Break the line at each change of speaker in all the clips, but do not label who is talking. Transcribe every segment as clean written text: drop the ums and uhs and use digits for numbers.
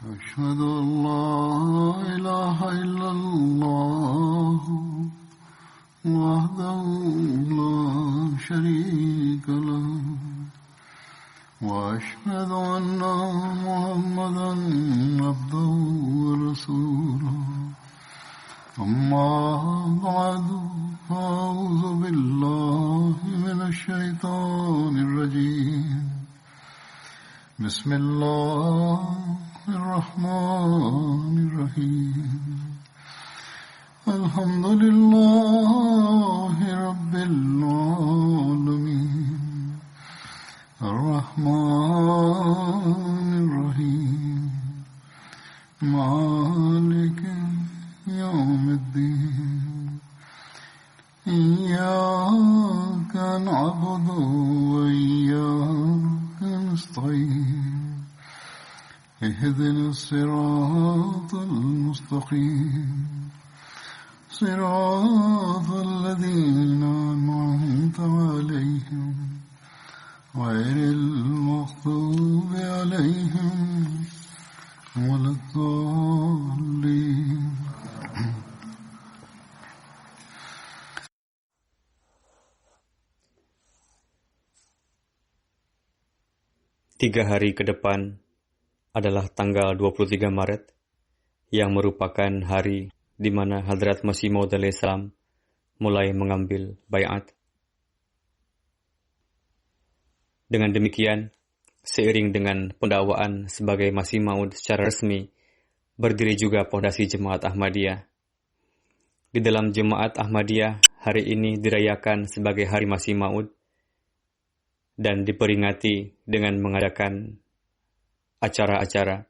أشهد أن لا إله إلا الله وحده لا شريك له وأشهد أن محمدا عبده ورسوله أما بعد فأعوذ بالله من الشيطان الرجيم بسم الله الرحمن الرحيم الحمد لله رب العالمين الرحمن الرحيم مالك يوم الدين إياك نعبد وإياك نستعين اهدنا الصراط المستقيم صراط الذين أنعمت عليهم غير المغضوب عليهم ولا الضالين.
Tiga hari ke depan adalah tanggal 23 Maret yang merupakan hari di mana Hadrat Masih Maud alaihissalam mulai mengambil baiat. Dengan demikian, seiring dengan pendakwaan sebagai Masih Maud secara resmi, berdiri juga Pondasi Jemaat Ahmadiyah. Di dalam Jemaat Ahmadiyah, hari ini dirayakan sebagai Hari Masih Maud dan diperingati dengan mengadakan acara-acara.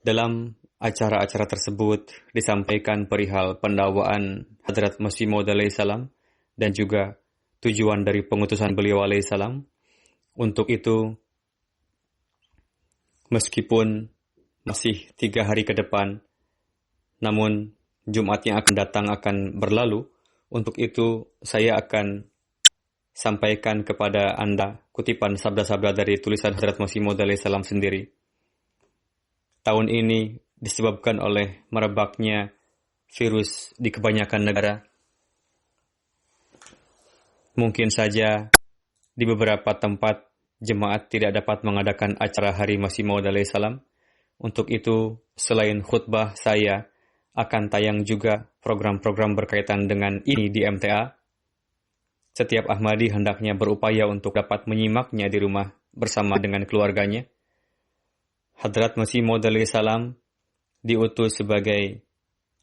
Dalam acara-acara tersebut disampaikan perihal pendakwaan Hadrat Masih Maud alaihissalam dan juga tujuan dari pengutusan beliau alaihissalam. Untuk itu, meskipun masih 3 hari ke depan, namun Jumat yang akan datang akan berlalu. Untuk itu, saya akan sampaikan kepada Anda kutipan sabda-sabda dari tulisan Hadrat Masih Maud alaihissalam sendiri. Tahun ini disebabkan oleh merebaknya virus di kebanyakan negara. Mungkin saja di beberapa tempat jemaat tidak dapat mengadakan acara Hari Masih Maud alaihissalam. Untuk itu, selain khutbah, saya akan tayang juga program-program berkaitan dengan ini di MTA. Setiap Ahmadi hendaknya berupaya untuk dapat menyimaknya di rumah bersama dengan keluarganya. Hadrat Masih Maud alaihissalam diutus sebagai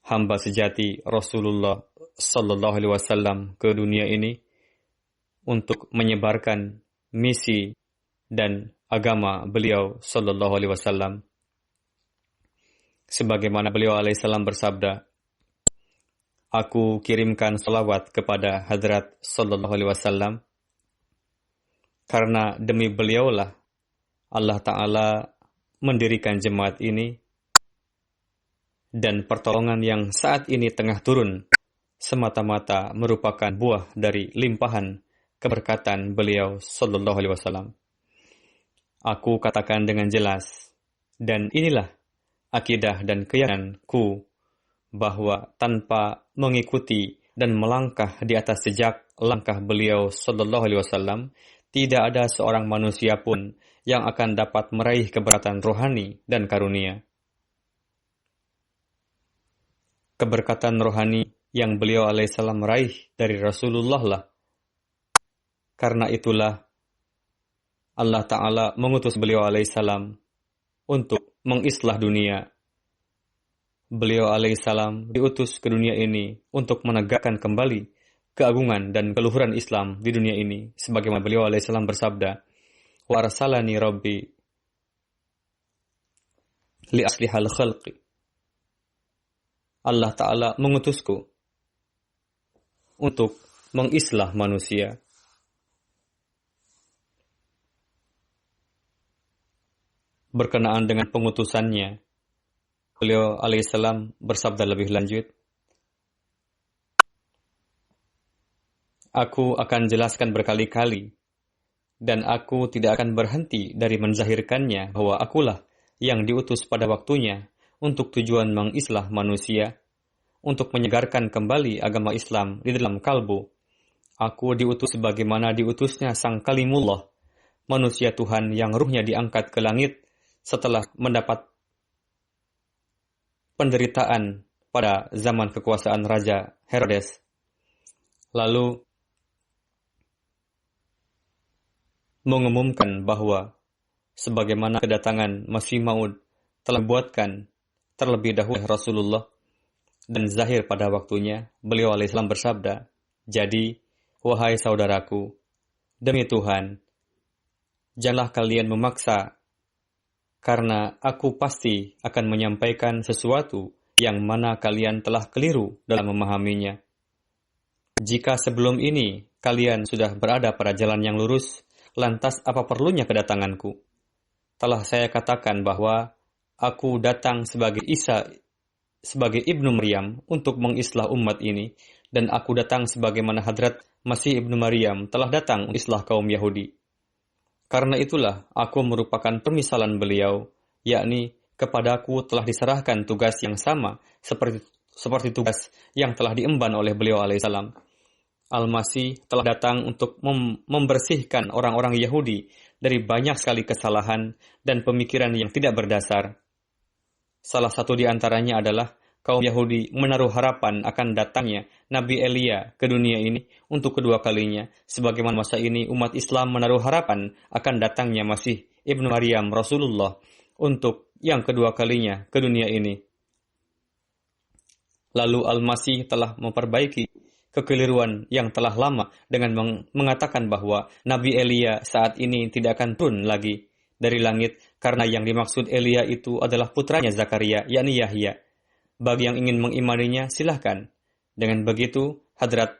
hamba sejati Rasulullah sallallahu alaihi wasallam ke dunia ini untuk menyebarkan misi dan agama beliau sallallahu alaihi wasallam. Sebagaimana beliau alaihissalam bersabda, "Aku kirimkan salawat kepada Hadrat sallallahu alaihi wasallam karena demi beliaulah Allah Ta'ala mendirikan jemaat ini dan pertolongan yang saat ini tengah turun semata-mata merupakan buah dari limpahan keberkatan beliau sallallahu alaihi wasallam." Aku katakan dengan jelas, dan inilah akidah dan keyakinanku bahwa tanpa mengikuti dan melangkah di atas jejak langkah beliau sallallahu alaihi wasallam, tidak ada seorang manusia pun yang akan dapat meraih keberkatan rohani dan karunia. Keberkatan rohani yang beliau alaihissalam meraih dari Rasulullah lah. Karena itulah Allah Ta'ala mengutus beliau alaihissalam untuk mengislah dunia. Beliau alaihissalam diutus ke dunia ini untuk menegakkan kembali keagungan dan keluhuran Islam di dunia ini. Sebagaimana beliau alaihissalam bersabda, "Wa arsalani Rabbi li aslihal khalqi." Allah Ta'ala mengutusku untuk mengislah manusia. Berkenaan dengan pengutusannya, beliau alaihissalam bersabda lebih lanjut, "Aku akan jelaskan berkali-kali, dan aku tidak akan berhenti dari menzahirkannya bahwa akulah yang diutus pada waktunya untuk tujuan mengislah manusia, untuk menyegarkan kembali agama Islam di dalam kalbu. Aku diutus sebagaimana diutusnya Sang Kalimullah, manusia Tuhan yang ruhnya diangkat ke langit setelah mendapat penderitaan pada zaman kekuasaan Raja Herodes. Lalu mengumumkan bahwa sebagaimana kedatangan Masih Maud telah dibuatkan terlebih dahulu Rasulullah dan zahir pada waktunya, beliau alaihissalam bersabda, "Jadi, wahai saudaraku, demi Tuhan, janganlah kalian memaksa, karena aku pasti akan menyampaikan sesuatu yang mana kalian telah keliru dalam memahaminya. Jika sebelum ini kalian sudah berada pada jalan yang lurus, lantas apa perlunya kedatanganku? Telah saya katakan bahwa aku datang sebagai sebagai Ibnu Maryam untuk mengislah umat ini, dan aku datang sebagaimana Hadrat Masih Ibnu Maryam telah datang untuk islah kaum Yahudi. Karena itulah aku merupakan permisalan beliau, yakni kepadaku telah diserahkan tugas yang sama seperti tugas yang telah diemban oleh beliau alaihissalam. Al-Masih telah datang untuk membersihkan orang-orang Yahudi dari banyak sekali kesalahan dan pemikiran yang tidak berdasar. Salah satu di antaranya adalah kaum Yahudi menaruh harapan akan datangnya Nabi Elia ke dunia ini untuk kedua kalinya, sebagaimana masa ini umat Islam menaruh harapan akan datangnya Masih Ibnu Maryam Rasulullah untuk yang kedua kalinya ke dunia ini. Lalu Al-Masih telah memperbaiki kekeliruan yang telah lama dengan mengatakan bahwa Nabi Elia saat ini tidak akan turun lagi dari langit, karena yang dimaksud Elia itu adalah putranya Zakaria, yakni Yahya. Bagi yang ingin mengimaninya, silahkan. Dengan begitu, Hadrat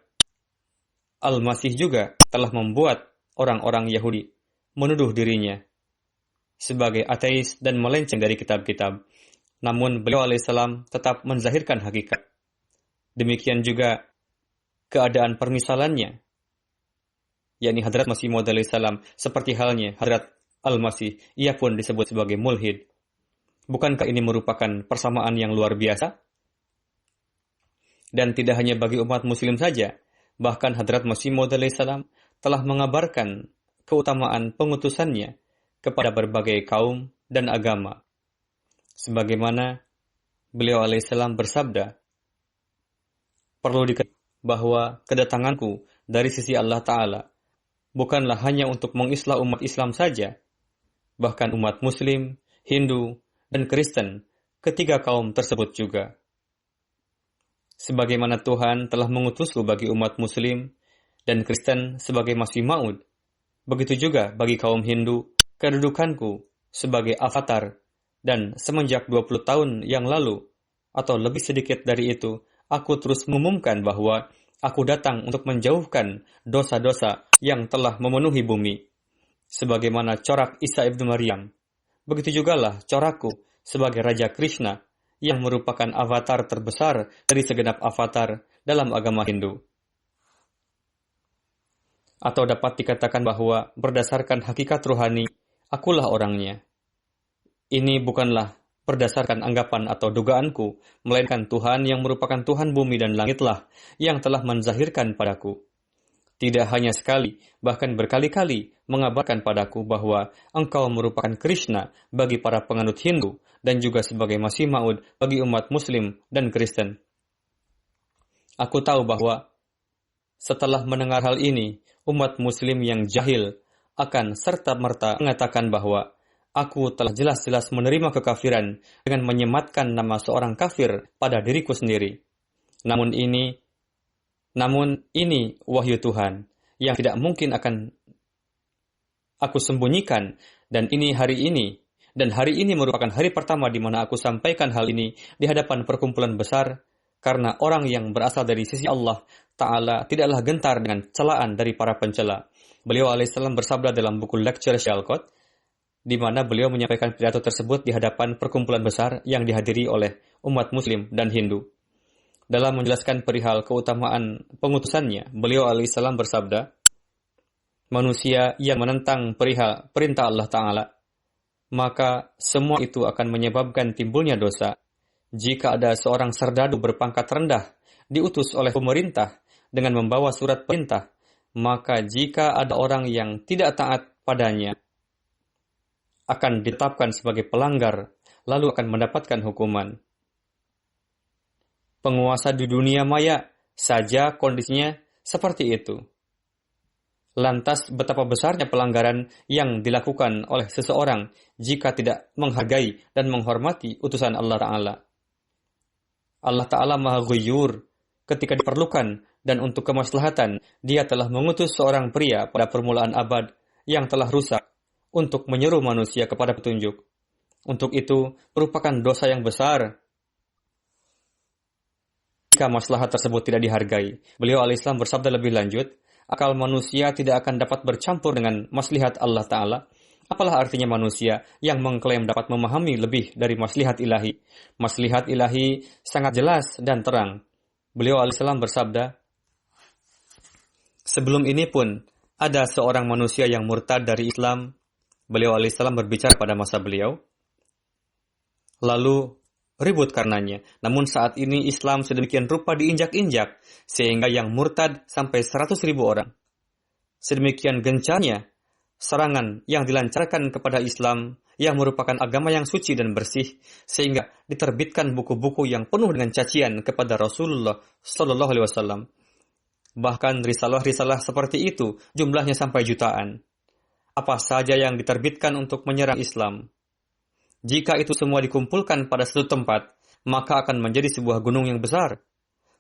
Al-Masih juga telah membuat orang-orang Yahudi menuduh dirinya sebagai ateis dan melenceng dari kitab-kitab. Namun beliau alaihissalam tetap menzahirkan hakikat. Demikian juga keadaan permisalannya, yakni Hadrat Masih Maud alaihissalam, seperti halnya Hadrat Al-Masih, ia pun disebut sebagai mulhid. Bukankah ini merupakan persamaan yang luar biasa? Dan tidak hanya bagi umat muslim saja, bahkan Hadrat Masih Maud alaihissalam telah mengabarkan keutamaan pengutusannya kepada berbagai kaum dan agama. Sebagaimana beliau alaihissalam bersabda, perlu diketahui bahwa kedatanganku dari sisi Allah Ta'ala bukanlah hanya untuk mengislah umat Islam saja, bahkan umat Muslim, Hindu, dan Kristen, ketiga kaum tersebut juga. Sebagaimana Tuhan telah mengutusku bagi umat Muslim dan Kristen sebagai Masih Maud, begitu juga bagi kaum Hindu, kedudukanku sebagai avatar, dan semenjak 20 tahun yang lalu, atau lebih sedikit dari itu, aku terus mengumumkan bahwa aku datang untuk menjauhkan dosa-dosa yang telah memenuhi bumi. Sebagaimana corak Isa Ibnu Maryam, begitu jugalah corakku sebagai Raja Krishna yang merupakan avatar terbesar dari segenap avatar dalam agama Hindu. Atau dapat dikatakan bahwa berdasarkan hakikat rohani, akulah orangnya. Ini bukanlah berdasarkan anggapan atau dugaanku, melainkan Tuhan yang merupakan Tuhan bumi dan langitlah yang telah menzahirkan padaku. Tidak hanya sekali, bahkan berkali-kali mengabarkan padaku bahwa engkau merupakan Krishna bagi para penganut Hindu dan juga sebagai Masih Maud bagi umat Muslim dan Kristen. Aku tahu bahwa setelah mendengar hal ini, umat Muslim yang jahil akan serta-merta mengatakan bahwa aku telah jelas-jelas menerima kekafiran dengan menyematkan nama seorang kafir pada diriku sendiri. Namun ini wahyu Tuhan yang tidak mungkin akan aku sembunyikan, dan hari ini merupakan hari pertama di mana aku sampaikan hal ini di hadapan perkumpulan besar, karena orang yang berasal dari sisi Allah Ta'ala tidaklah gentar dengan celaan dari para pencela. Beliau alaihissalam bersabda dalam buku Lecture Shalkot, di mana beliau menyampaikan pidato tersebut di hadapan perkumpulan besar yang dihadiri oleh umat Muslim dan Hindu. Dalam menjelaskan perihal keutamaan pengutusannya, beliau alaihissalam bersabda, manusia yang menentang perihal perintah Allah Ta'ala, maka semua itu akan menyebabkan timbulnya dosa. Jika ada seorang serdadu berpangkat rendah diutus oleh pemerintah dengan membawa surat perintah, maka jika ada orang yang tidak taat padanya, akan ditetapkan sebagai pelanggar, lalu akan mendapatkan hukuman. Penguasa di dunia maya saja kondisinya seperti itu. Lantas betapa besarnya pelanggaran yang dilakukan oleh seseorang jika tidak menghargai dan menghormati utusan Allah Ta'ala. Allah Ta'ala Maha Ghuyur. Ketika diperlukan dan untuk kemaslahatan, Dia telah mengutus seorang pria pada permulaan abad yang telah rusak untuk menyeru manusia kepada petunjuk. Untuk itu merupakan dosa yang besar jika maslahat tersebut tidak dihargai. Beliau alaihissalam bersabda lebih lanjut, akal manusia tidak akan dapat bercampur dengan maslahat Allah Ta'ala. Apalah artinya manusia yang mengklaim dapat memahami lebih dari maslahat ilahi. Maslahat ilahi sangat jelas dan terang. Beliau alaihissalam bersabda, sebelum ini pun ada seorang manusia yang murtad dari Islam. Beliau alaihissalam berbicara pada masa beliau, lalu ribut karenanya. Namun saat ini Islam sedemikian rupa diinjak-injak, sehingga yang murtad sampai 100.000 orang. Sedemikian gencarnya serangan yang dilancarkan kepada Islam yang merupakan agama yang suci dan bersih, sehingga diterbitkan buku-buku yang penuh dengan cacian kepada Rasulullah Sallallahu Alaihi Wasallam. Bahkan risalah-risalah seperti itu jumlahnya sampai jutaan. Apa saja yang diterbitkan untuk menyerang Islam. Jika itu semua dikumpulkan pada satu tempat, maka akan menjadi sebuah gunung yang besar.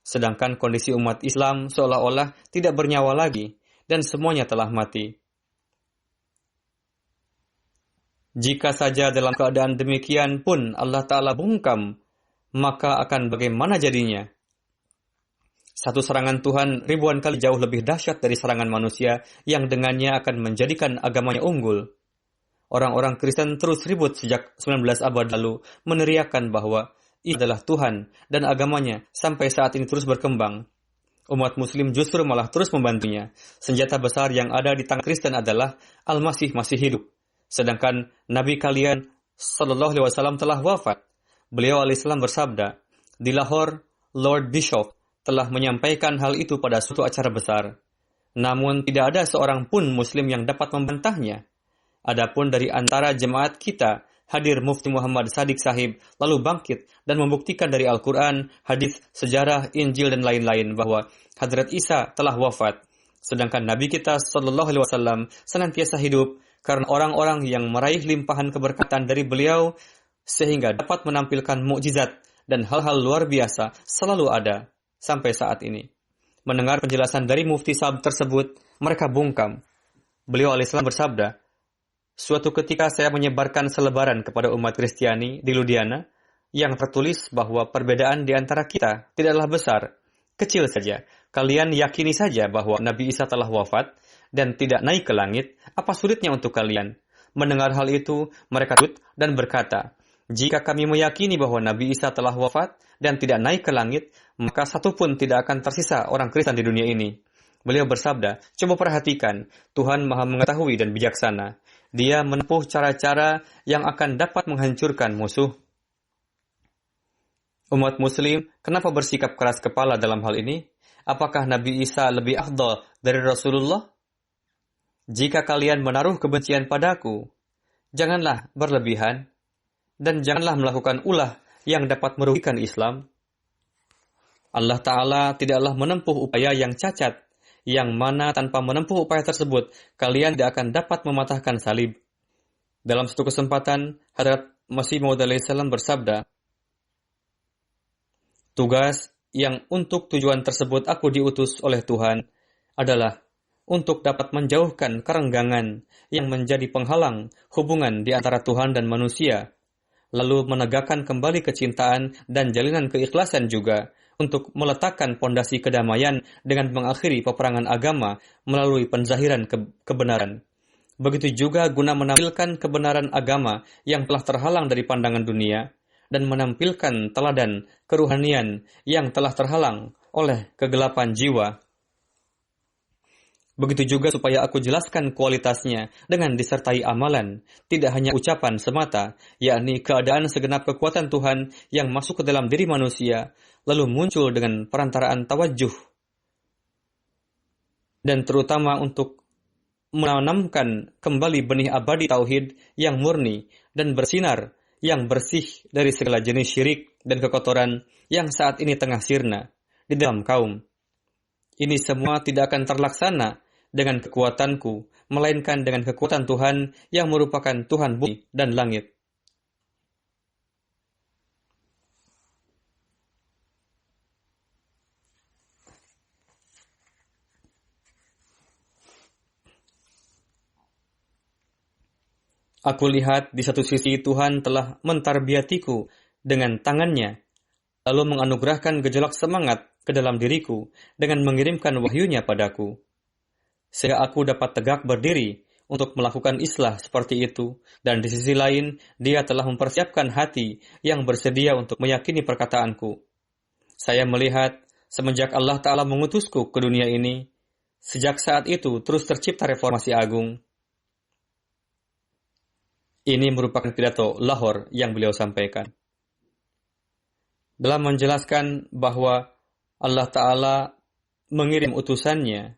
Sedangkan kondisi umat Islam seolah-olah tidak bernyawa lagi, dan semuanya telah mati. Jika saja dalam keadaan demikian pun Allah Ta'ala bungkam, maka akan bagaimana jadinya? Satu serangan Tuhan ribuan kali jauh lebih dahsyat dari serangan manusia yang dengannya akan menjadikan agamanya unggul. Orang-orang Kristen terus ribut sejak 19 abad lalu meneriakkan bahwa ia adalah Tuhan dan agamanya sampai saat ini terus berkembang. Umat Muslim justru malah terus membantunya. Senjata besar yang ada di tangan Kristen adalah Al-Masih masih hidup. Sedangkan Nabi kalian Sallallahu Alaihi Wasallam telah wafat. Beliau alaihissalam bersabda, di Lahore, Lord Bishop telah menyampaikan hal itu pada suatu acara besar. Namun tidak ada seorang pun Muslim yang dapat membantahnya. Adapun dari antara jemaat kita, hadir Mufti Muhammad Sadiq Sahib, lalu bangkit dan membuktikan dari Al-Quran, hadis, sejarah, Injil, dan lain-lain bahwa Hadrat Isa telah wafat. Sedangkan Nabi kita Sallallahu Alaihi Wasallam senantiasa hidup karena orang-orang yang meraih limpahan keberkatan dari beliau sehingga dapat menampilkan mukjizat dan hal-hal luar biasa selalu ada sampai saat ini. Mendengar penjelasan dari Mufti Sahib tersebut, mereka bungkam. Beliau alaihissalam bersabda, suatu ketika saya menyebarkan selebaran kepada umat Kristiani di Ludhiana yang tertulis bahwa perbedaan di antara kita tidaklah besar, kecil saja. Kalian yakini saja bahwa Nabi Isa telah wafat dan tidak naik ke langit. Apa sulitnya untuk kalian? Mendengar hal itu, mereka takut dan berkata, jika kami meyakini bahwa Nabi Isa telah wafat dan tidak naik ke langit, maka satu pun tidak akan tersisa orang Kristen di dunia ini. Beliau bersabda, coba perhatikan, Tuhan Maha mengetahui dan bijaksana. Dia menempuh cara-cara yang akan dapat menghancurkan musuh. Umat Muslim, kenapa bersikap keras kepala dalam hal ini? Apakah Nabi Isa lebih afdal dari Rasulullah? Jika kalian menaruh kebencian padaku, janganlah berlebihan dan janganlah melakukan ulah yang dapat merugikan Islam. Allah Ta'ala tidaklah menempuh upaya yang cacat, yang mana tanpa menempuh upaya tersebut, kalian tidak akan dapat mematahkan salib. Dalam satu kesempatan, Hadrat Masih Maud alaihissalam bersabda, tugas yang untuk tujuan tersebut aku diutus oleh Tuhan adalah untuk dapat menjauhkan kerenggangan yang menjadi penghalang hubungan di antara Tuhan dan manusia, lalu menegakkan kembali kecintaan dan jalinan keikhlasan juga untuk meletakkan pondasi kedamaian dengan mengakhiri peperangan agama melalui penzahiran kebenaran. Begitu juga guna menampilkan kebenaran agama yang telah terhalang dari pandangan dunia dan menampilkan teladan keruhanian yang telah terhalang oleh kegelapan jiwa. Begitu juga supaya aku jelaskan kualitasnya dengan disertai amalan, tidak hanya ucapan semata, yakni keadaan segenap kekuatan Tuhan yang masuk ke dalam diri manusia, lalu muncul dengan perantaraan tawajuh, dan terutama untuk menanamkan kembali benih abadi tauhid yang murni dan bersinar, yang bersih dari segala jenis syirik dan kekotoran yang saat ini tengah sirna di dalam kaum. Ini semua tidak akan terlaksana dengan kekuatanku, melainkan dengan kekuatan Tuhan yang merupakan Tuhan bumi dan langit. Aku lihat di satu sisi Tuhan telah mentarbiatiku dengan tangannya, lalu menganugerahkan gejolak semangat ke dalam diriku dengan mengirimkan wahyunya padaku, sehingga aku dapat tegak berdiri untuk melakukan islah seperti itu. Dan di sisi lain, Dia telah mempersiapkan hati yang bersedia untuk meyakini perkataanku. Saya melihat semenjak Allah Ta'ala mengutusku ke dunia ini, sejak saat itu terus tercipta reformasi agung. Ini merupakan pidato Lahore yang beliau sampaikan. Dalam menjelaskan bahwa Allah Ta'ala mengirim utusannya,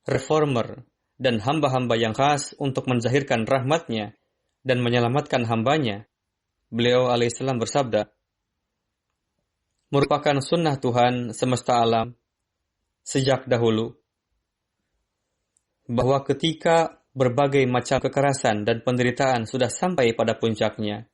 reformer, dan hamba-hamba yang khas untuk menzahirkan rahmatnya dan menyelamatkan hambanya, beliau alaihissalam bersabda, merupakan sunnah Tuhan semesta alam sejak dahulu, bahwa ketika berbagai macam kekerasan dan penderitaan sudah sampai pada puncaknya,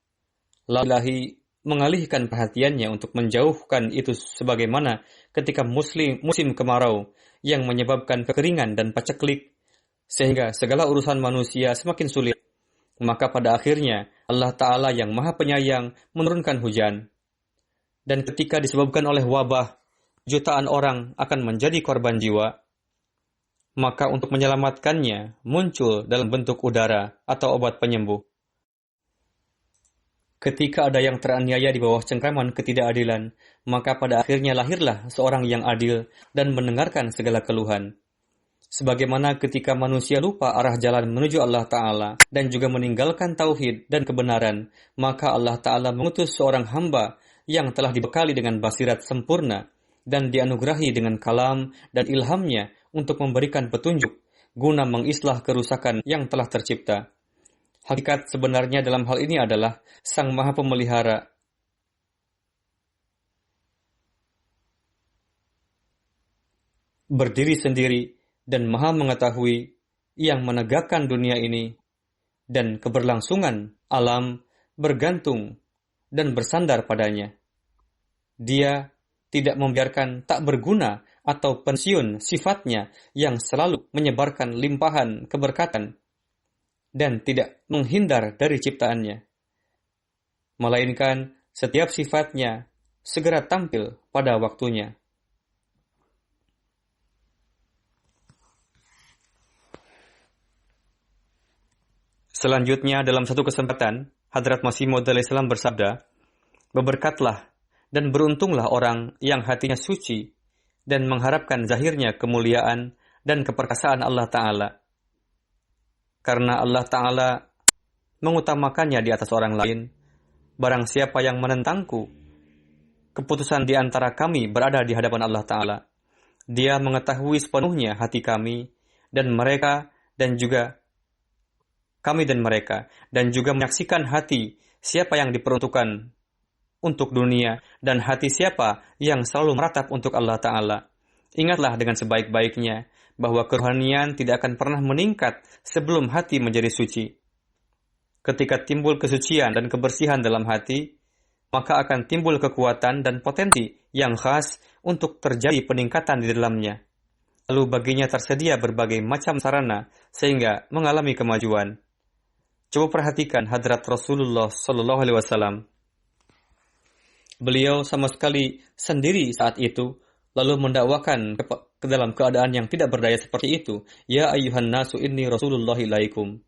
lalu mengalihkan perhatiannya untuk menjauhkan itu, sebagaimana ketika musim kemarau yang menyebabkan kekeringan dan paceklik, sehingga segala urusan manusia semakin sulit. Maka pada akhirnya Allah Ta'ala yang Maha Penyayang menurunkan hujan. Dan ketika disebabkan oleh wabah, jutaan orang akan menjadi korban jiwa, maka untuk menyelamatkannya muncul dalam bentuk udara atau obat penyembuh. Ketika ada yang teraniaya di bawah cengkraman ketidakadilan, maka pada akhirnya lahirlah seorang yang adil dan mendengarkan segala keluhan. Sebagaimana ketika manusia lupa arah jalan menuju Allah Ta'ala dan juga meninggalkan tauhid dan kebenaran, maka Allah Ta'ala mengutus seorang hamba yang telah dibekali dengan basirat sempurna dan dianugerahi dengan kalam dan ilhamnya untuk memberikan petunjuk guna mengislah kerusakan yang telah tercipta. Hakikat sebenarnya dalam hal ini adalah Sang Maha Pemelihara berdiri sendiri dan Maha Mengetahui yang menegakkan dunia ini, dan keberlangsungan alam bergantung dan bersandar padanya. Dia tidak membiarkan tak berguna atau pensiun sifatnya yang selalu menyebarkan limpahan keberkatan dan tidak menghindar dari ciptaannya, melainkan setiap sifatnya segera tampil pada waktunya. Selanjutnya dalam satu kesempatan, Hadrat Masih Maud alaihissalam bersabda, "Berberkatlah dan beruntunglah orang yang hatinya suci dan mengharapkan zahirnya kemuliaan dan keperkasaan Allah Ta'ala. Karena Allah Ta'ala mengutamakannya di atas orang lain. Barang siapa yang menentangku, keputusan di antara kami berada di hadapan Allah Ta'ala. Dia mengetahui sepenuhnya hati kami dan mereka dan juga kami dan mereka, dan juga menyaksikan hati siapa yang diperuntukkan untuk dunia dan hati siapa yang selalu meratap untuk Allah Ta'ala. Ingatlah dengan sebaik-baiknya bahwa kerohanian tidak akan pernah meningkat sebelum hati menjadi suci. Ketika timbul kesucian dan kebersihan dalam hati, maka akan timbul kekuatan dan potensi yang khas untuk terjadi peningkatan di dalamnya. Lalu baginya tersedia berbagai macam sarana sehingga mengalami kemajuan. Coba perhatikan Hadrat Rasulullah SAW. Beliau sama sekali sendiri saat itu, lalu mendakwakan ke dalam keadaan yang tidak berdaya seperti itu. Ya ayyuhan nasu inni Rasulullah ilaikum.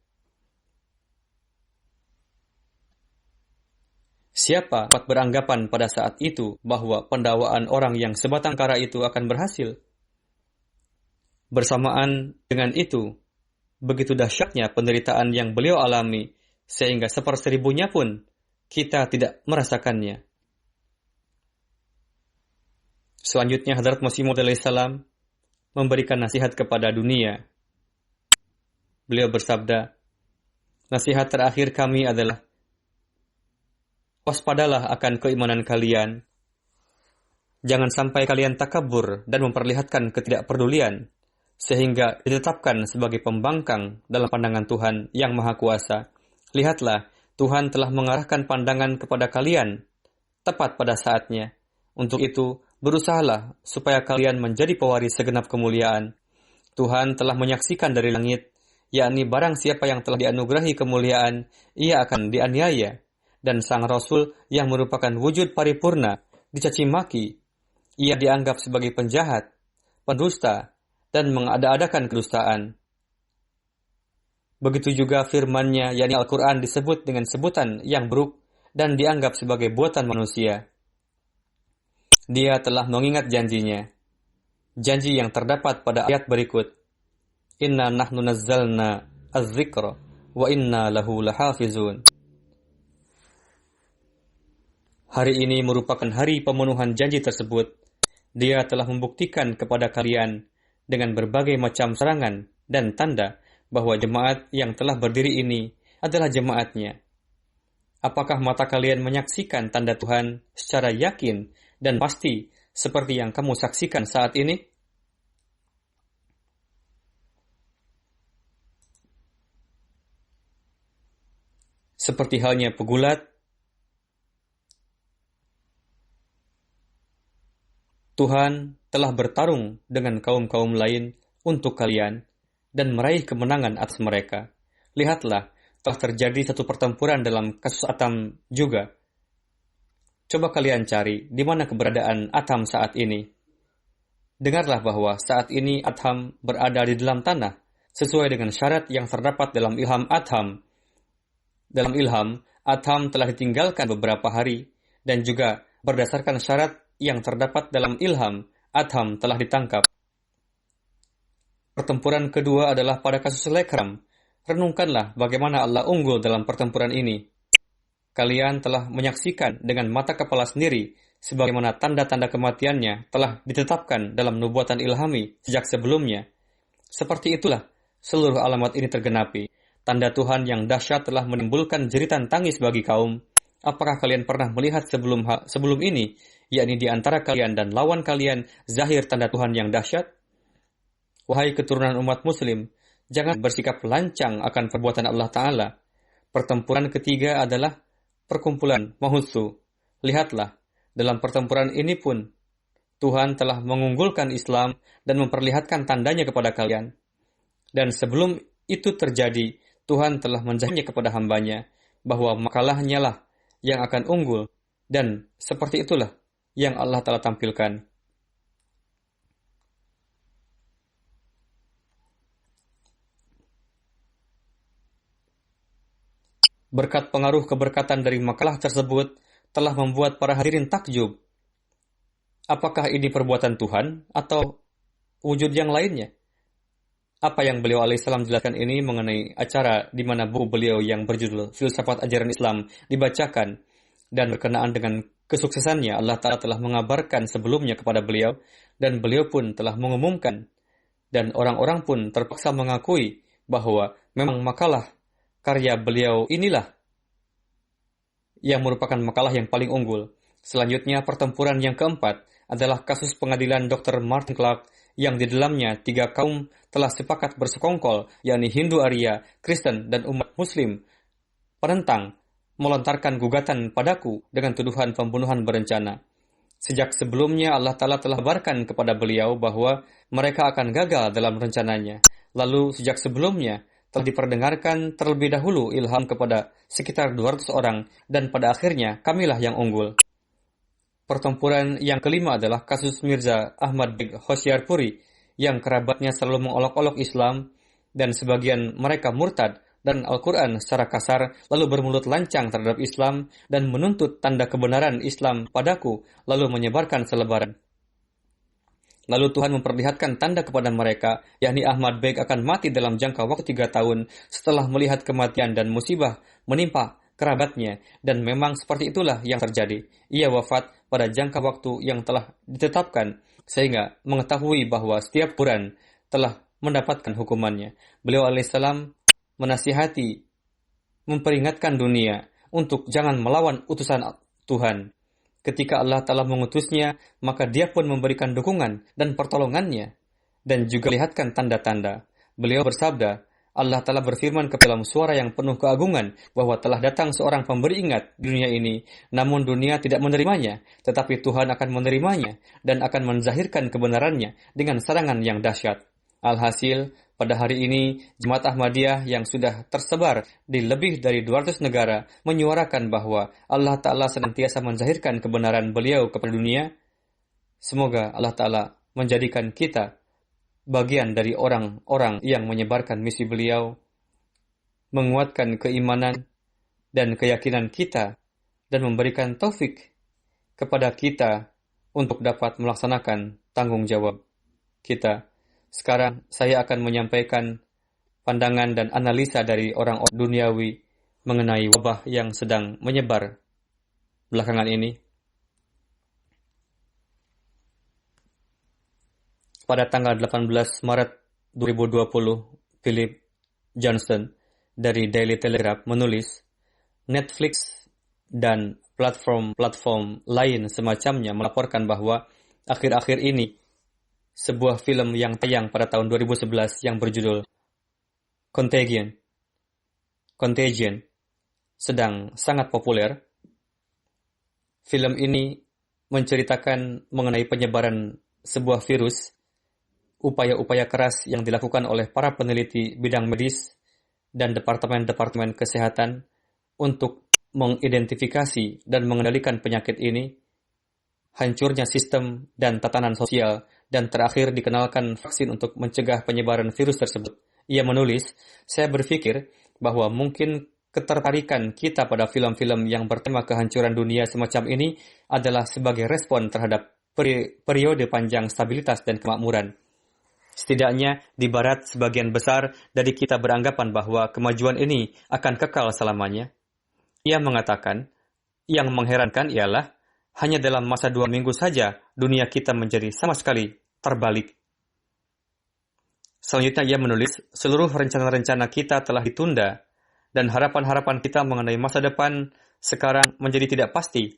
Siapa dapat beranggapan pada saat itu bahwa pendakwaan orang yang sebatang kara itu akan berhasil? Bersamaan dengan itu, begitu dahsyatnya penderitaan yang beliau alami, sehingga seperseribunya pun kita tidak merasakannya. Selanjutnya, Hadrat Masih Maud alaihissalam memberikan nasihat kepada dunia. Beliau bersabda, nasihat terakhir kami adalah, waspadalah akan keimanan kalian. Jangan sampai kalian takabur dan memperlihatkan ketidakpedulian, sehingga ditetapkan sebagai pembangkang dalam pandangan Tuhan yang Maha Kuasa. Lihatlah, Tuhan telah mengarahkan pandangan kepada kalian tepat pada saatnya. Untuk itu, berusahalah supaya kalian menjadi pewaris segenap kemuliaan. Tuhan telah menyaksikan dari langit, yakni barang siapa yang telah dianugerahi kemuliaan, ia akan dianiaya. Dan Sang Rasul yang merupakan wujud paripurna dicaci maki. Ia dianggap sebagai penjahat, pendusta, dan mengada-adakan kedustaan. Begitu juga firman-Nya, yakni Al-Quran, disebut dengan sebutan yang buruk dan dianggap sebagai buatan manusia. Dia telah mengingat janjinya, janji yang terdapat pada ayat berikut. Inna nahnu nazzalna az-zikra wa inna lahu lahafizun. Hari ini merupakan hari pemenuhan janji tersebut. Dia telah membuktikan kepada kalian dengan berbagai macam serangan dan tanda bahwa jemaat yang telah berdiri ini adalah jemaatnya. Apakah mata kalian menyaksikan tanda Tuhan secara yakin dan pasti seperti yang kamu saksikan saat ini? Seperti halnya pegulat, Tuhan telah bertarung dengan kaum-kaum lain untuk kalian dan meraih kemenangan atas mereka. Lihatlah, telah terjadi satu pertempuran dalam kasus Atam juga. Coba kalian cari di mana keberadaan Atam saat ini. Dengarlah bahwa saat ini Atam berada di dalam tanah, sesuai dengan syarat yang terdapat dalam ilham Atam. Dalam ilham, Atam telah ditinggalkan beberapa hari, dan juga berdasarkan syarat yang terdapat dalam ilham, Adham telah ditangkap. Pertempuran kedua adalah pada kasus Lekram. Renungkanlah bagaimana Allah unggul dalam pertempuran ini. Kalian telah menyaksikan dengan mata kepala sendiri sebagaimana tanda-tanda kematiannya telah ditetapkan dalam nubuatan ilhami sejak sebelumnya. Seperti itulah seluruh alamat ini tergenapi. Tanda Tuhan yang dahsyat telah menimbulkan jeritan tangis bagi kaum. Apakah kalian pernah melihat sebelum ini, yakni di antara kalian dan lawan kalian, zahir tanda Tuhan yang dahsyat? Wahai keturunan umat muslim, jangan bersikap lancang akan perbuatan Allah Ta'ala. Pertempuran ketiga adalah perkumpulan Mahusu. Lihatlah, dalam pertempuran ini pun, Tuhan telah mengunggulkan Islam dan memperlihatkan tandanya kepada kalian. Dan sebelum itu terjadi, Tuhan telah menjanjikan kepada hambanya bahwa makalahnya lah yang akan unggul, dan seperti itulah yang Allah Ta'ala tampilkan. Berkat pengaruh keberkatan dari makalah tersebut telah membuat para hadirin takjub. Apakah ini perbuatan Tuhan atau wujud yang lainnya? Apa yang beliau alaihissalam jelaskan ini mengenai acara di mana buku beliau yang berjudul Filsafat Ajaran Islam dibacakan, dan berkenaan dengan kesuksesannya Allah Ta'ala telah mengabarkan sebelumnya kepada beliau, dan beliau pun telah mengumumkan, dan orang-orang pun terpaksa mengakui bahwa memang makalah karya beliau inilah yang merupakan makalah yang paling unggul. Selanjutnya, pertempuran yang keempat adalah kasus pengadilan Dr. Martin Clark yang di dalamnya 3 kaum telah sepakat bersekongkol, yakni Hindu Arya, Kristen, dan umat Muslim, penentang melontarkan gugatan padaku dengan tuduhan pembunuhan berencana. Sejak sebelumnya Allah Ta'ala telah kabarkan kepada beliau bahwa mereka akan gagal dalam rencananya. Lalu sejak sebelumnya telah diperdengarkan terlebih dahulu ilham kepada sekitar 200 orang, dan pada akhirnya kamilah yang unggul. Pertempuran yang kelima adalah kasus Mirza Ahmad Beg Hoshiarpuri yang kerabatnya selalu mengolok-olok Islam, dan sebagian mereka murtad dan Al-Quran secara kasar, lalu bermulut lancang terhadap Islam dan menuntut tanda kebenaran Islam padaku, lalu menyebarkan selebaran. Lalu Tuhan memperlihatkan tanda kepada mereka, yakni Ahmad Beg akan mati dalam jangka waktu 3 tahun setelah melihat kematian dan musibah menimpa kerabatnya. Dan memang seperti itulah yang terjadi. Ia wafat pada jangka waktu yang telah ditetapkan, sehingga mengetahui bahwa setiap kuran telah mendapatkan hukumannya. Beliau alaihissalam menasihati, memperingatkan dunia untuk jangan melawan utusan Tuhan. Ketika Allah Ta'ala mengutusnya, maka dia pun memberikan dukungan dan pertolongannya. Dan juga lihatkan tanda-tanda. Beliau bersabda, Allah Ta'ala berfirman ke dalam suara yang penuh keagungan, bahwa telah datang seorang pemberi ingat di dunia ini, namun dunia tidak menerimanya, tetapi Tuhan akan menerimanya, dan akan menzahirkan kebenarannya dengan serangan yang dahsyat. Alhasil, pada hari ini, Jemaat Ahmadiyah yang sudah tersebar di lebih dari 200 negara menyuarakan bahwa Allah Ta'ala senantiasa menzahirkan kebenaran beliau kepada dunia. Semoga Allah Ta'ala menjadikan kita bagian dari orang-orang yang menyebarkan misi beliau, menguatkan keimanan dan keyakinan kita, dan memberikan taufik kepada kita untuk dapat melaksanakan tanggung jawab kita. Sekarang saya akan menyampaikan pandangan dan analisa dari orang-orang duniawi mengenai wabah yang sedang menyebar belakangan ini. Pada tanggal 18 Maret 2020, Philip Johnson dari Daily Telegraph menulis, Netflix dan platform-platform lain semacamnya melaporkan bahwa akhir-akhir ini sebuah film yang tayang pada tahun 2011 yang berjudul Contagion sedang sangat populer. Film ini menceritakan mengenai penyebaran sebuah virus, upaya-upaya keras yang dilakukan oleh para peneliti bidang medis dan departemen-departemen kesehatan untuk mengidentifikasi dan mengendalikan penyakit ini, hancurnya sistem dan tatanan sosial, dan terakhir dikenalkan vaksin untuk mencegah penyebaran virus tersebut. Ia menulis, saya berpikir bahwa mungkin ketertarikan kita pada film-film yang bertema kehancuran dunia semacam ini adalah sebagai respon terhadap periode panjang stabilitas dan kemakmuran. Setidaknya di Barat sebagian besar dari kita beranggapan bahwa kemajuan ini akan kekal selamanya. Ia mengatakan, yang mengherankan ialah hanya dalam masa 2 minggu saja dunia kita menjadi sama sekali terbalik. Selanjutnya ia menulis, seluruh rencana-rencana kita telah ditunda dan harapan-harapan kita mengenai masa depan sekarang menjadi tidak pasti.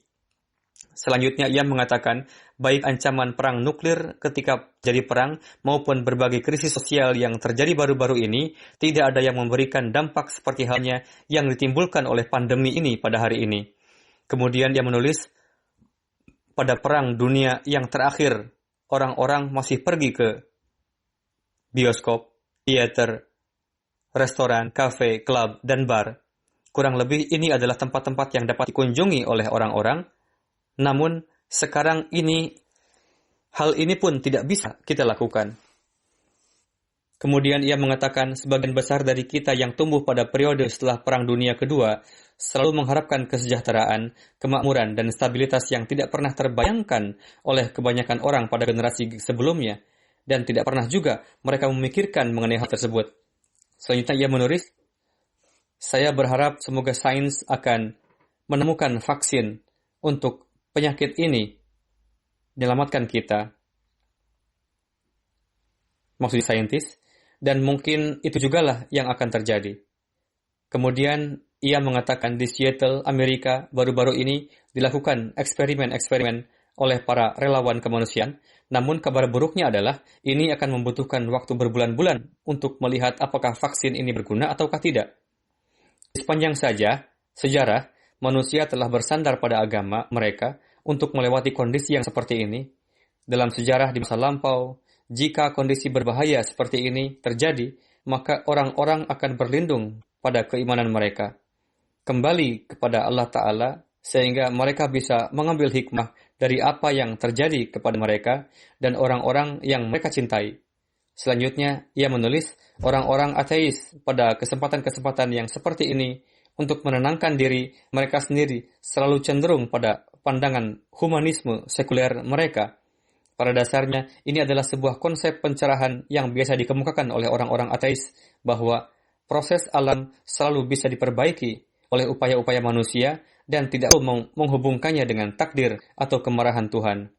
Selanjutnya ia mengatakan, baik ancaman perang nuklir ketika terjadi perang maupun berbagai krisis sosial yang terjadi baru-baru ini, tidak ada yang memberikan dampak seperti halnya yang ditimbulkan oleh pandemi ini pada hari ini. Kemudian ia menulis, pada perang dunia yang terakhir, orang-orang masih pergi ke bioskop, teater, restoran, kafe, klub, dan bar. Kurang lebih ini adalah tempat-tempat yang dapat dikunjungi oleh orang-orang. Namun, sekarang ini, hal ini pun tidak bisa kita lakukan. Kemudian ia mengatakan, sebagian besar dari kita yang tumbuh pada periode setelah Perang Dunia Kedua selalu mengharapkan kesejahteraan, kemakmuran, dan stabilitas yang tidak pernah terbayangkan oleh kebanyakan orang pada generasi sebelumnya, dan tidak pernah juga mereka memikirkan mengenai hal tersebut. Selanjutnya ia menulis, saya berharap semoga sains akan menemukan vaksin untuk penyakit ini, menyelamatkan kita, maksud saintis, dan mungkin itu jugalah yang akan terjadi. Kemudian ia mengatakan di Seattle, Amerika, baru-baru ini dilakukan eksperimen-eksperimen oleh para relawan kemanusiaan. Namun kabar buruknya adalah ini akan membutuhkan waktu berbulan-bulan untuk melihat apakah vaksin ini berguna ataukah tidak. Sepanjang sejarah, manusia telah bersandar pada agama mereka untuk melewati kondisi yang seperti ini. Dalam sejarah di masa lampau, jika kondisi berbahaya seperti ini terjadi, maka orang-orang akan berlindung pada keimanan mereka, kembali kepada Allah Ta'ala, sehingga mereka bisa mengambil hikmah dari apa yang terjadi kepada mereka dan orang-orang yang mereka cintai. Selanjutnya, ia menulis, orang-orang ateis pada kesempatan-kesempatan yang seperti ini, untuk menenangkan diri mereka sendiri, selalu cenderung pada pandangan humanisme sekuler mereka. Pada dasarnya, ini adalah sebuah konsep pencerahan yang biasa dikemukakan oleh orang-orang ateis, bahwa proses alam selalu bisa diperbaiki oleh upaya-upaya manusia dan tidak perlu menghubungkannya dengan takdir atau kemarahan Tuhan.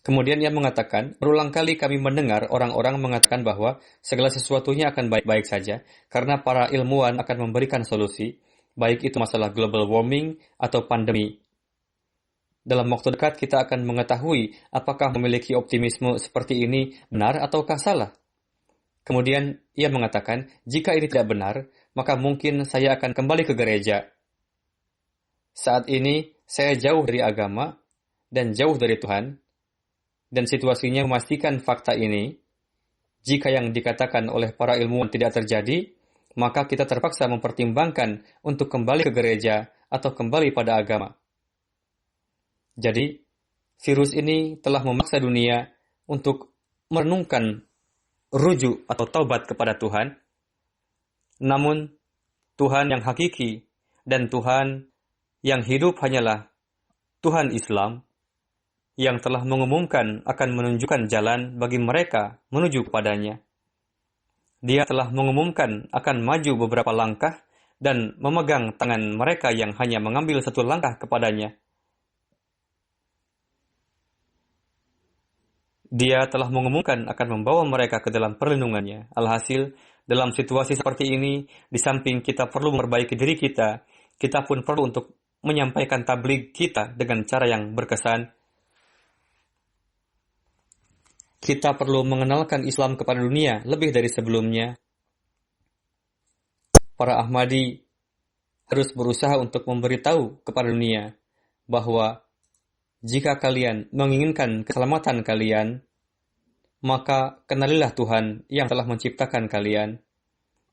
Kemudian ia mengatakan, berulang kali kami mendengar orang-orang mengatakan bahwa segala sesuatunya akan baik-baik saja, karena para ilmuwan akan memberikan solusi, baik itu masalah global warming atau pandemi. Dalam waktu dekat kita akan mengetahui apakah memiliki optimisme seperti ini benar ataukah salah. Kemudian ia mengatakan, jika ini tidak benar, maka mungkin saya akan kembali ke gereja. Saat ini saya jauh dari agama dan jauh dari Tuhan, dan situasinya memastikan fakta ini. Jika yang dikatakan oleh para ilmuwan tidak terjadi, maka kita terpaksa mempertimbangkan untuk kembali ke gereja atau kembali pada agama. Jadi, virus ini telah memaksa dunia untuk merenungkan rujuk atau taubat kepada Tuhan. Namun, Tuhan yang hakiki dan Tuhan yang hidup hanyalah Tuhan Islam, yang telah mengumumkan akan menunjukkan jalan bagi mereka menuju kepadanya. Dia telah mengumumkan akan maju beberapa langkah dan memegang tangan mereka yang hanya mengambil satu langkah kepadanya. Dia telah mengumumkan akan membawa mereka ke dalam perlindungannya. Alhasil, dalam situasi seperti ini, di samping kita perlu memperbaiki diri kita, kita pun perlu untuk menyampaikan tabligh kita dengan cara yang berkesan. Kita perlu mengenalkan Islam kepada dunia lebih dari sebelumnya. Para Ahmadi harus berusaha untuk memberitahu kepada dunia bahwa jika kalian menginginkan keselamatan kalian, maka kenalilah Tuhan yang telah menciptakan kalian.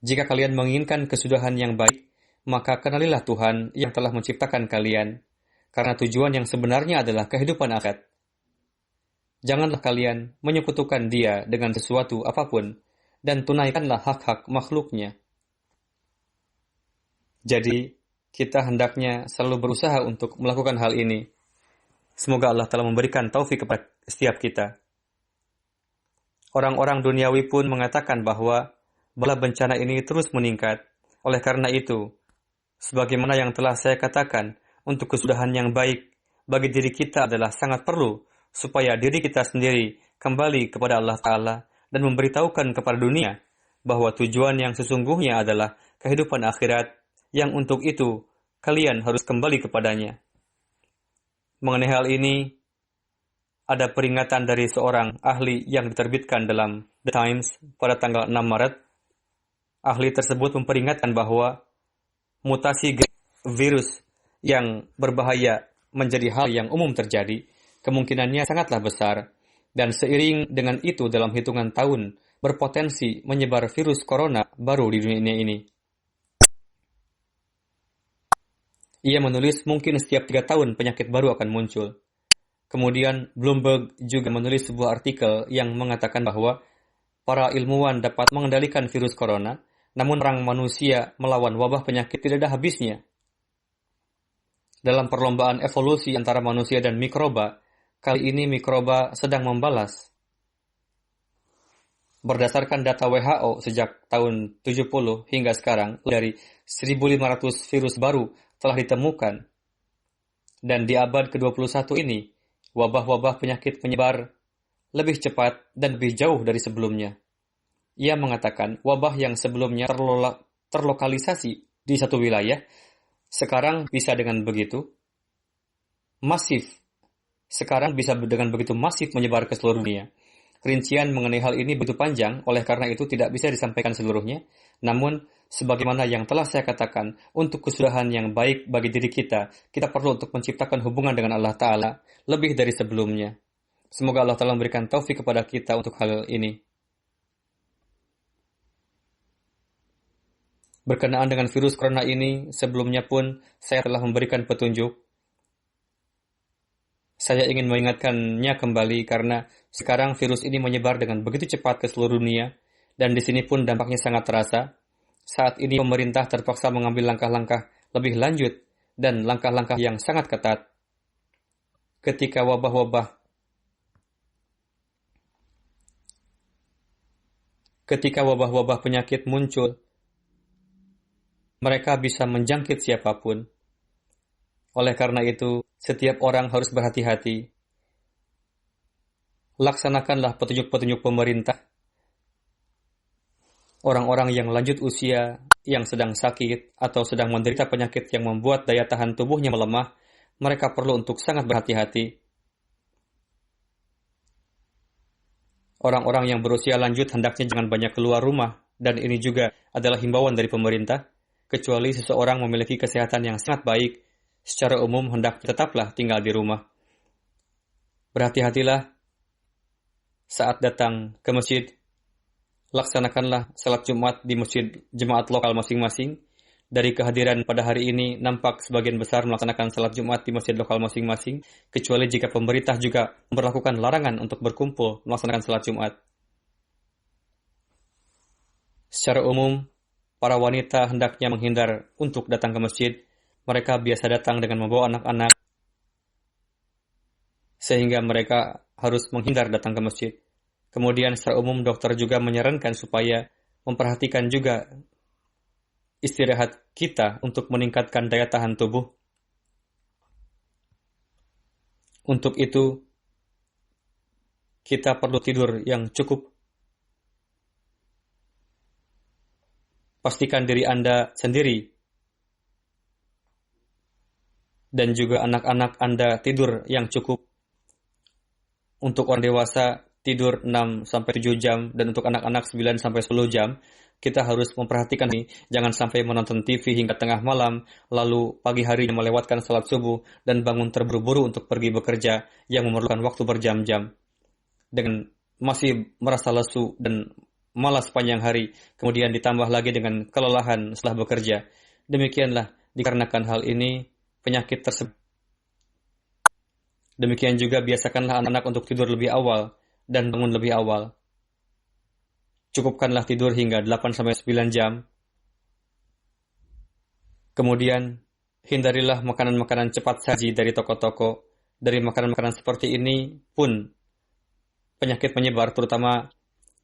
Jika kalian menginginkan kesudahan yang baik, maka kenalilah Tuhan yang telah menciptakan kalian. Karena tujuan yang sebenarnya adalah kehidupan akhirat. Janganlah kalian menyekutukan Dia dengan sesuatu apapun, dan tunaikanlah hak-hak makhluknya. Jadi, kita hendaknya selalu berusaha untuk melakukan hal ini. Semoga Allah telah memberikan taufik kepada setiap kita. Orang-orang duniawi pun mengatakan bahwa bala bencana ini terus meningkat. Oleh karena itu, sebagaimana yang telah saya katakan, untuk kesudahan yang baik bagi diri kita adalah sangat perlu supaya diri kita sendiri kembali kepada Allah Ta'ala dan memberitahukan kepada dunia bahwa tujuan yang sesungguhnya adalah kehidupan akhirat, yang untuk itu kalian harus kembali kepadanya. Mengenai hal ini, ada peringatan dari seorang ahli yang diterbitkan dalam The Times pada tanggal 6 Maret. Ahli tersebut memperingatkan bahwa mutasi virus yang berbahaya menjadi hal yang umum terjadi, kemungkinannya sangatlah besar, dan seiring dengan itu dalam hitungan tahun berpotensi menyebar virus corona baru di dunia ini. Ia menulis mungkin setiap 3 tahun penyakit baru akan muncul. Kemudian Bloomberg juga menulis sebuah artikel yang mengatakan bahwa para ilmuwan dapat mengendalikan virus corona, namun perang manusia melawan wabah penyakit tidak ada habisnya. Dalam perlombaan evolusi antara manusia dan mikroba, kali ini mikroba sedang membalas. Berdasarkan data WHO sejak tahun 70 hingga sekarang, dari 1.500 virus baru telah ditemukan. Dan di abad ke-21 ini, wabah-wabah penyakit menyebar lebih cepat dan lebih jauh dari sebelumnya. Ia mengatakan wabah yang sebelumnya terlokalisasi di satu wilayah, sekarang bisa dengan begitu masif menyebar ke seluruh dunia. Rincian mengenai hal ini begitu panjang, oleh karena itu tidak bisa disampaikan seluruhnya. Namun, sebagaimana yang telah saya katakan, untuk kesudahan yang baik bagi diri kita, kita perlu untuk menciptakan hubungan dengan Allah Ta'ala lebih dari sebelumnya. Semoga Allah Ta'ala memberikan taufik kepada kita untuk hal ini. Berkenaan dengan virus corona ini, sebelumnya pun saya telah memberikan petunjuk. Saya ingin mengingatkannya kembali karena sekarang virus ini menyebar dengan begitu cepat ke seluruh dunia, dan di sini pun dampaknya sangat terasa. Saat ini pemerintah terpaksa mengambil langkah-langkah lebih lanjut dan langkah-langkah yang sangat ketat. Ketika wabah-wabah penyakit muncul, mereka bisa menjangkit siapapun. Oleh karena itu, setiap orang harus berhati-hati. Laksanakanlah petunjuk-petunjuk pemerintah. Orang-orang yang lanjut usia, yang sedang sakit, atau sedang menderita penyakit yang membuat daya tahan tubuhnya melemah, mereka perlu untuk sangat berhati-hati. Orang-orang yang berusia lanjut hendaknya jangan banyak keluar rumah, dan ini juga adalah himbauan dari pemerintah, kecuali seseorang memiliki kesehatan yang sangat baik. Secara umum hendak tetaplah tinggal di rumah. Berhati-hatilah saat datang ke masjid. Laksanakanlah salat Jumat di masjid jemaat lokal masing-masing. Dari kehadiran pada hari ini, nampak sebagian besar melaksanakan salat Jumat di masjid lokal masing-masing, kecuali jika pemerintah juga memperlakukan larangan untuk berkumpul melaksanakan salat Jumat. Secara umum, para wanita hendaknya menghindar untuk datang ke masjid. Mereka biasa datang dengan membawa anak-anak, sehingga mereka harus menghindar datang ke masjid. Kemudian secara umum dokter juga menyarankan supaya memperhatikan juga istirahat kita untuk meningkatkan daya tahan tubuh. Untuk itu, kita perlu tidur yang cukup. Pastikan diri Anda sendiri dan juga anak-anak Anda tidur yang cukup. Untuk orang dewasa, tidur 6-7 jam, dan untuk anak-anak 9-10 jam. Kita harus memperhatikan ini, jangan sampai menonton TV hingga tengah malam, lalu pagi harinya melewatkan salat subuh, dan bangun terburu-buru untuk pergi bekerja yang memerlukan waktu berjam-jam. Dengan masih merasa lesu dan malas sepanjang hari, kemudian ditambah lagi dengan kelelahan setelah bekerja. Demikianlah, dikarenakan hal ini, penyakit tersebut. Demikian juga biasakanlah anak-anak untuk tidur lebih awal dan bangun lebih awal. Cukupkanlah tidur hingga 8-9 jam. Kemudian, hindarilah makanan-makanan cepat saji dari toko-toko. Dari makanan-makanan seperti ini pun penyakit menyebar, terutama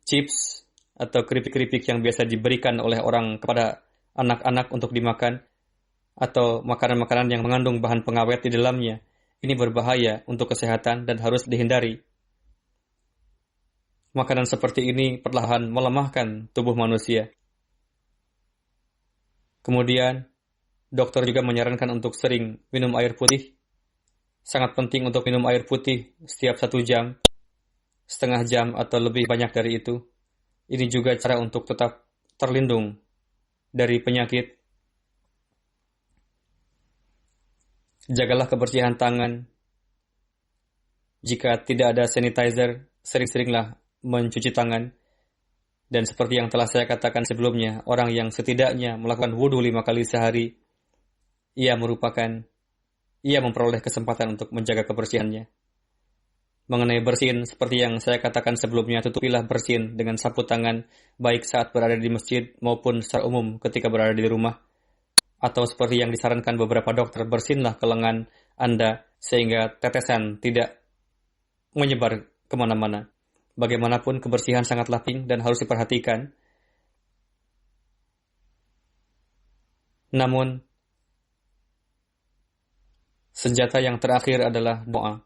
chips atau keripik-keripik yang biasa diberikan oleh orang kepada anak-anak untuk dimakan, atau makanan-makanan yang mengandung bahan pengawet di dalamnya. Ini berbahaya untuk kesehatan dan harus dihindari. Makanan seperti ini perlahan melemahkan tubuh manusia. Kemudian, dokter juga menyarankan untuk sering minum air putih. Sangat penting untuk minum air putih setiap 1 jam, setengah jam atau lebih banyak dari itu. Ini juga cara untuk tetap terlindung dari penyakit. Jagalah kebersihan tangan. Jika tidak ada sanitizer, sering-seringlah mencuci tangan. Dan seperti yang telah saya katakan sebelumnya, orang yang setidaknya melakukan wudhu 5 kali sehari, ia memperoleh kesempatan untuk menjaga kebersihannya. Mengenai bersin, seperti yang saya katakan sebelumnya, tutupilah bersin dengan sapu tangan, baik saat berada di masjid maupun secara umum ketika berada di rumah. Atau seperti yang disarankan beberapa dokter, bersinlah ke lengan Anda sehingga tetesan tidak menyebar kemana-mana. Bagaimanapun kebersihan sangatlah penting dan harus diperhatikan. Namun, senjata yang terakhir adalah doa.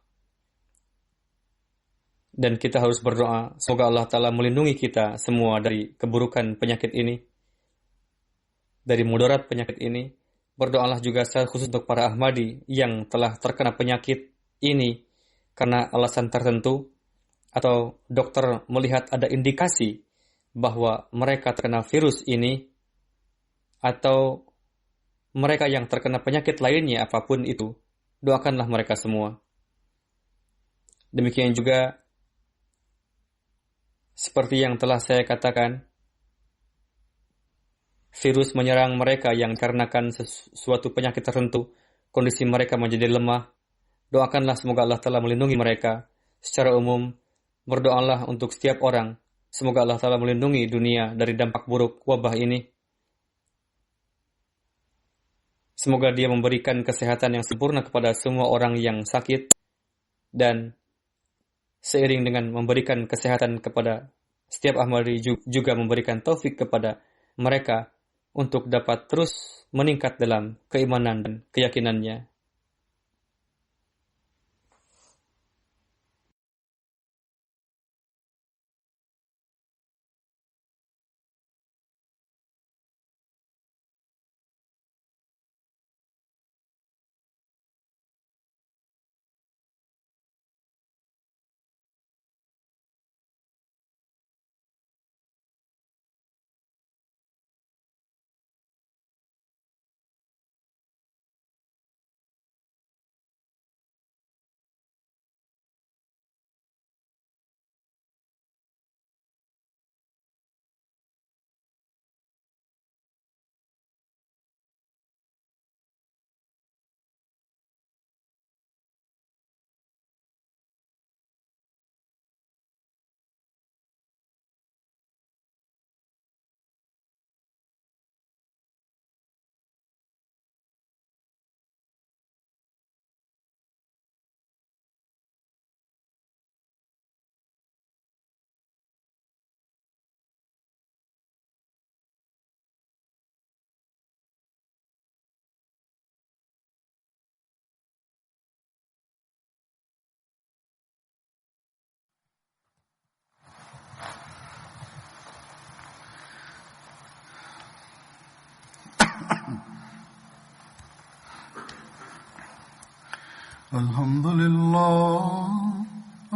Dan kita harus berdoa, semoga Allah Ta'ala melindungi kita semua dari keburukan penyakit ini, dari mudarat penyakit ini. Berdoalah juga secara khusus untuk para Ahmadi yang telah terkena penyakit ini karena alasan tertentu, atau dokter melihat ada indikasi bahwa mereka terkena virus ini, atau mereka yang terkena penyakit lainnya apapun itu. Doakanlah mereka semua. Demikian juga seperti yang telah saya katakan, virus menyerang mereka yang dikarenakan suatu penyakit tertentu, kondisi mereka menjadi lemah. Doakanlah semoga Allah Ta'ala melindungi mereka. Secara umum, berdoalah untuk setiap orang, semoga Allah Ta'ala melindungi dunia dari dampak buruk wabah ini. Semoga Dia memberikan kesehatan yang sempurna kepada semua orang yang sakit, dan seiring dengan memberikan kesehatan kepada setiap Ahmadi juga memberikan taufik kepada mereka untuk dapat terus meningkat dalam keimanan dan keyakinannya.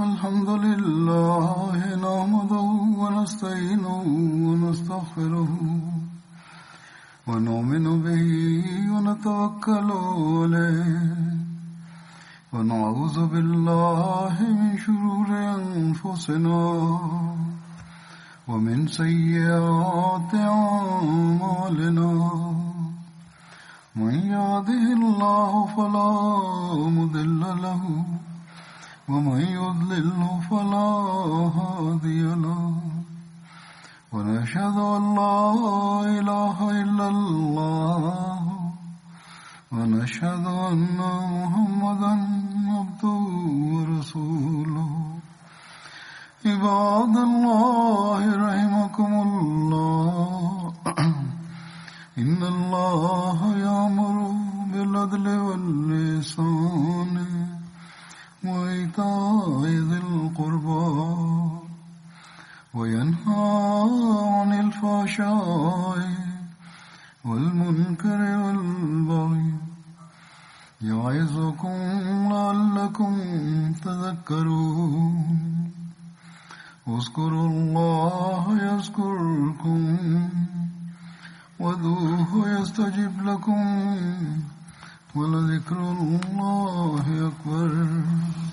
الحمد لله نحمده ونستعينه ونستغفره ونؤمن به ونتوكل عليه ونعوذ بالله من شرور أنفسنا ومن سيئات أعمالنا من يهده الله فلا مضل له ومن يضلل فلا هادي له ونشهد أن لا إله إلا الله ونشهد أن محمدا عبده ورسوله عباد الله رحمكم الله إن الله يأمر بالعدل والإحسان وإيتاء ذي القربى وينهى عن الفحشاء والمنكر والبغي يعظكم لعلكم تذكرون اذكروا الله يذكركم وادعوه يستجب لكم ولذكر الله أكبر